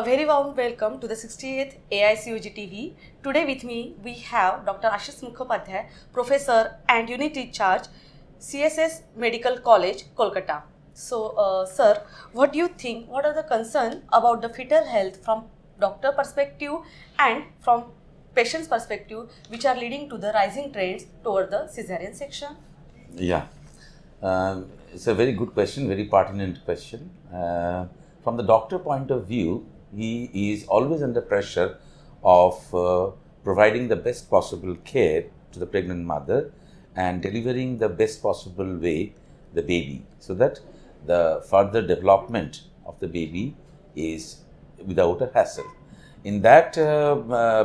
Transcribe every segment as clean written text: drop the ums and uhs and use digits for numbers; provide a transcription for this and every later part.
A very warm welcome to the 68th AICUG TV. Today with me we have Dr. Ashish Mukhopadhyay, Professor and Unit in Charge, CSS Medical College, Kolkata. So, sir, what do you think? What are the concerns about the fetal health from doctor perspective and from patient's perspective, which are leading to the rising trends toward the cesarean section? Yeah, it's a very good question, very pertinent question. From the doctor point of view, he is always under pressure of providing the best possible care to the pregnant mother and delivering the best possible way the baby, so that the further development of the baby is without a hassle. In that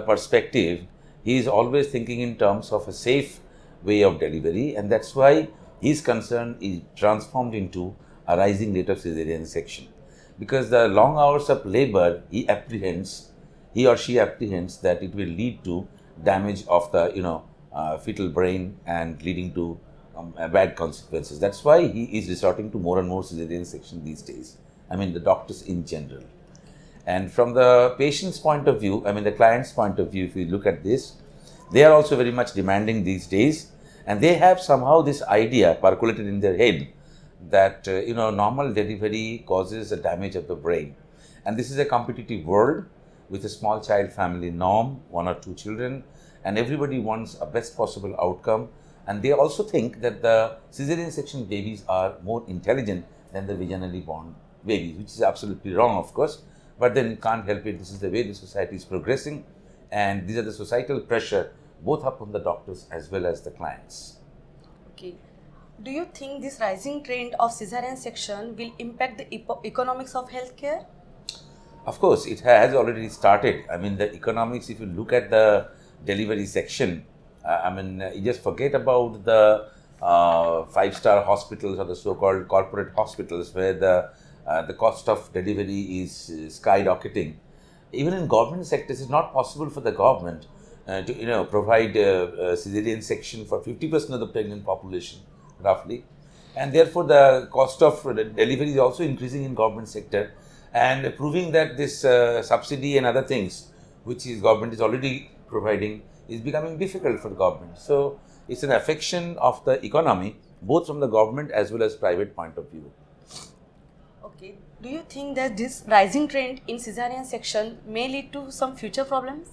perspective, he is always thinking in terms of a safe way of delivery, and that's why his concern is transformed into a rising rate of cesarean section. Because the long hours of labor, he or she apprehends that it will lead to damage of the fetal brain and leading to bad consequences. That's why he is resorting to more and more cesarean section these days. I mean, the doctors in general. And from the patient's point of view, I mean the client's point of view, if you look at this, they are also very much demanding these days, and they have somehow this idea percolated in their head that normal delivery causes a damage of the brain. And this is a competitive world with a small child family norm, 1 or 2 children, and everybody wants a best possible outcome. And they also think that the cesarean section babies are more intelligent than the vaginally born babies, which is absolutely wrong, of course. But then you can't help it. This is the way the society is progressing, and these are the societal pressure both upon the doctors as well as the clients. Okay. Do you think this rising trend of cesarean section will impact the economics of healthcare? Of course, it has already started. I mean, the economics, if you look at the delivery section, you just forget about the 5-star hospitals or the so-called corporate hospitals where the cost of delivery is skyrocketing. Even in government sectors, it's not possible for the government to provide a cesarean section for 50% of the pregnant population, roughly. And therefore, the cost of delivery is also increasing in government sector, and proving that this subsidy and other things, which is government is already providing, is becoming difficult for the government. So, it's an affection of the economy, both from the government as well as private point of view. Okay. Do you think that this rising trend in cesarean section may lead to some future problems?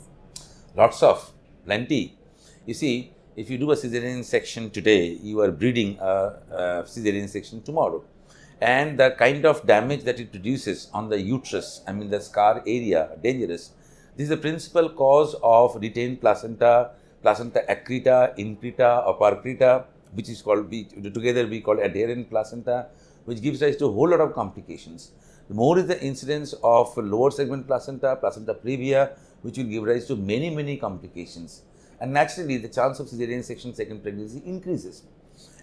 Lots of, plenty. You see, if you do a cesarean section today, you are breeding a cesarean section tomorrow. And the kind of damage that it produces on the uterus, I mean the scar area, dangerous. This is the principal cause of retained placenta, placenta accreta, increta or percreta, which is called, together we call adherent placenta, which gives rise to a whole lot of complications. The more is the incidence of lower segment placenta, placenta previa, which will give rise to many complications. And naturally, the chance of cesarean section second pregnancy increases.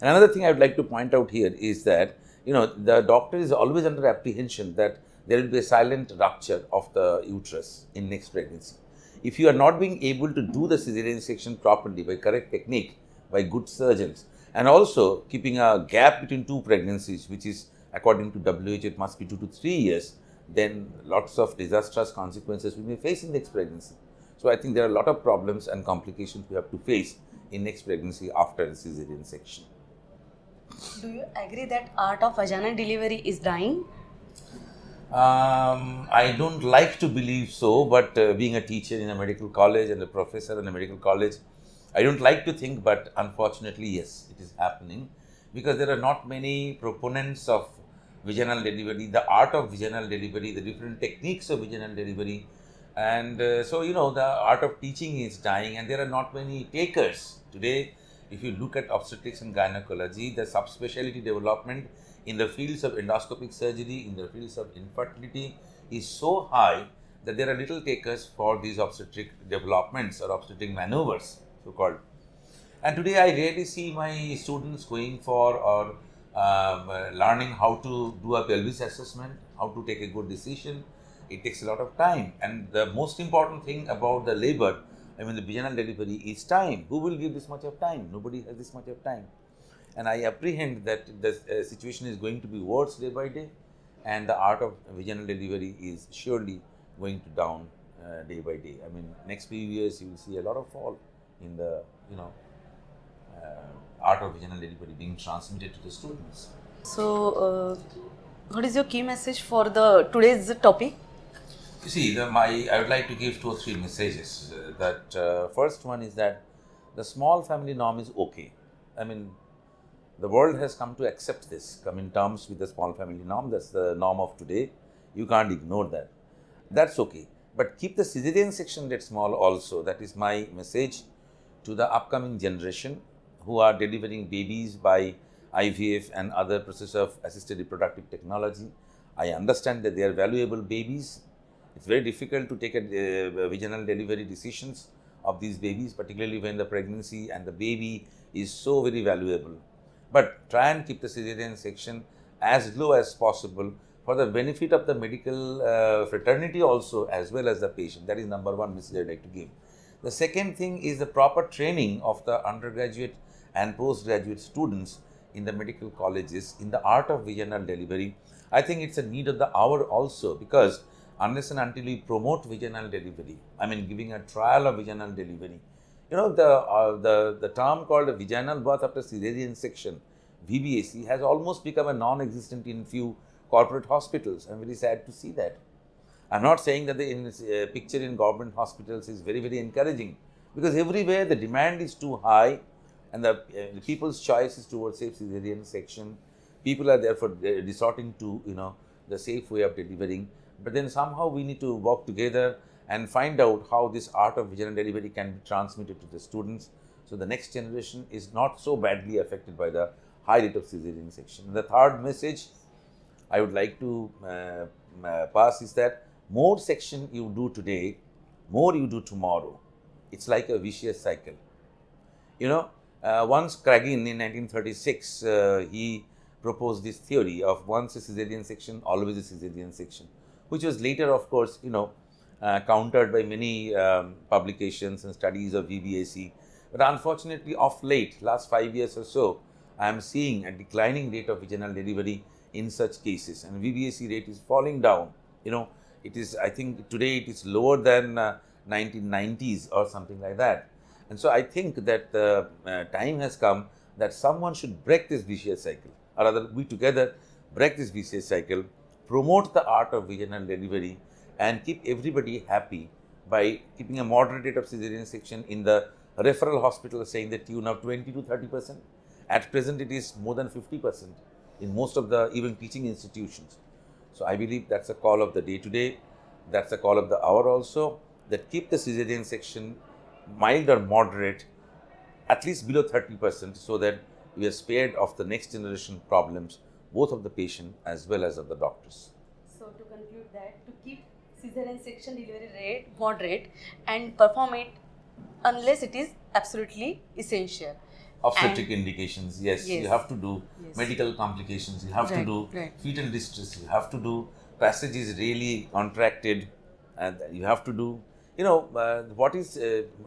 And another thing I would like to point out here is that, the doctor is always under apprehension that there will be a silent rupture of the uterus in next pregnancy. If you are not being able to do the cesarean section properly by correct technique, by good surgeons, and also keeping a gap between 2 pregnancies, which is according to WHO, it must be 2 to 3 years, then lots of disastrous consequences we may face in next pregnancy. So, I think there are a lot of problems and complications we have to face in next pregnancy after the cesarean section. Do you agree that art of vaginal delivery is dying? I don't like to believe so, but being a teacher in a medical college and a professor in a medical college, I don't like to think, but unfortunately, yes, it is happening, because there are not many proponents of vaginal delivery, the art of vaginal delivery, the different techniques of vaginal delivery. And so, the art of teaching is dying, and there are not many takers. Today, if you look at obstetrics and gynecology, the subspecialty development in the fields of endoscopic surgery, in the fields of infertility is so high that there are little takers for these obstetric developments or obstetric maneuvers, so called. And today I rarely see my students going for or learning how to do a pelvis assessment, how to take a good decision. It takes a lot of time, and the most important thing about the labor, the vaginal delivery, is time. Who will give this much of time? Nobody has this much of time. And I apprehend that the situation is going to be worse day by day, and the art of vaginal delivery is surely going to down day by day. I mean, next few years you will see a lot of fall in the art of vaginal delivery being transmitted to the students. So, what is your key message for the today's topic? You see, I would like to give 2 or 3 messages. First one is that the small family norm is okay. I mean, the world has come to accept this, come in terms with the small family norm. That's the norm of today. You can't ignore that. That's okay. But keep the cesarean section that small also. That is my message to the upcoming generation who are delivering babies by IVF and other process of assisted reproductive technology. I understand that they are valuable babies. It's very difficult to take a vaginal delivery decisions of these babies, particularly when the pregnancy and the baby is so very valuable. But try and keep the cesarean section as low as possible for the benefit of the medical fraternity also, as well as the patient. That is number one message I'd like to give. The second thing is the proper training of the undergraduate and postgraduate students in the medical colleges in the art of vaginal delivery. I think it's a need of the hour also, because unless and until we promote vaginal delivery, I mean giving a trial of vaginal delivery, the term called vaginal birth after cesarean section, VBAC, has almost become a non-existent in few corporate hospitals. I'm very sad to see that. I'm not saying that the picture in government hospitals is very, very encouraging, because everywhere the demand is too high and the people's choice is towards safe cesarean section. People are therefore resorting to the safe way of delivering. But then somehow we need to work together and find out how this art of vaginal delivery can be transmitted to the students, so the next generation is not so badly affected by the high rate of cesarean section. The third message I would like to pass is that more section you do today, more you do tomorrow. It's like a vicious cycle. Once Cragin in 1936, he proposed this theory of once a cesarean section, always a cesarean section, which was later, of course, countered by many publications and studies of VBAC. But unfortunately, of late, last 5 years or so, I am seeing a declining rate of vaginal delivery in such cases, and VBAC rate is falling down. It is, I think today it is lower than 1990s or something like that. And so I think that the time has come that someone should break this vicious cycle, or rather we together break this vicious cycle, promote the art of vaginal delivery, and keep everybody happy by keeping a moderate rate of cesarean section in the referral hospital, saying the tune of 20 to 30%. At present, it is more than 50% in most of the even teaching institutions. So I believe that's a call of the day today. That's a call of the hour also, that keep the cesarean section mild or moderate, at least below 30%, so that we are spared of the next generation problems, both of the patient as well as of the doctors. So to conclude that, to keep cesarean section delivery rate moderate and perform it unless it is absolutely essential. Obstetric indications, yes, you have to do. Yes. Medical complications, you have to do. Right. Fetal distress, you have to do. Passages really contracted, and you have to do. What is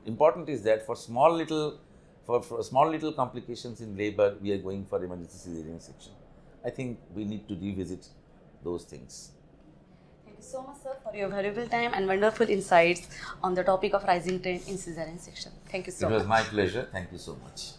important is that for small little complications in labor, we are going for emergency cesarean section. I think we need to revisit those things. Thank you so much, sir, for your valuable time and wonderful insights on the topic of rising trend in cesarean section. Thank you so much. It was my pleasure. Thank you so much.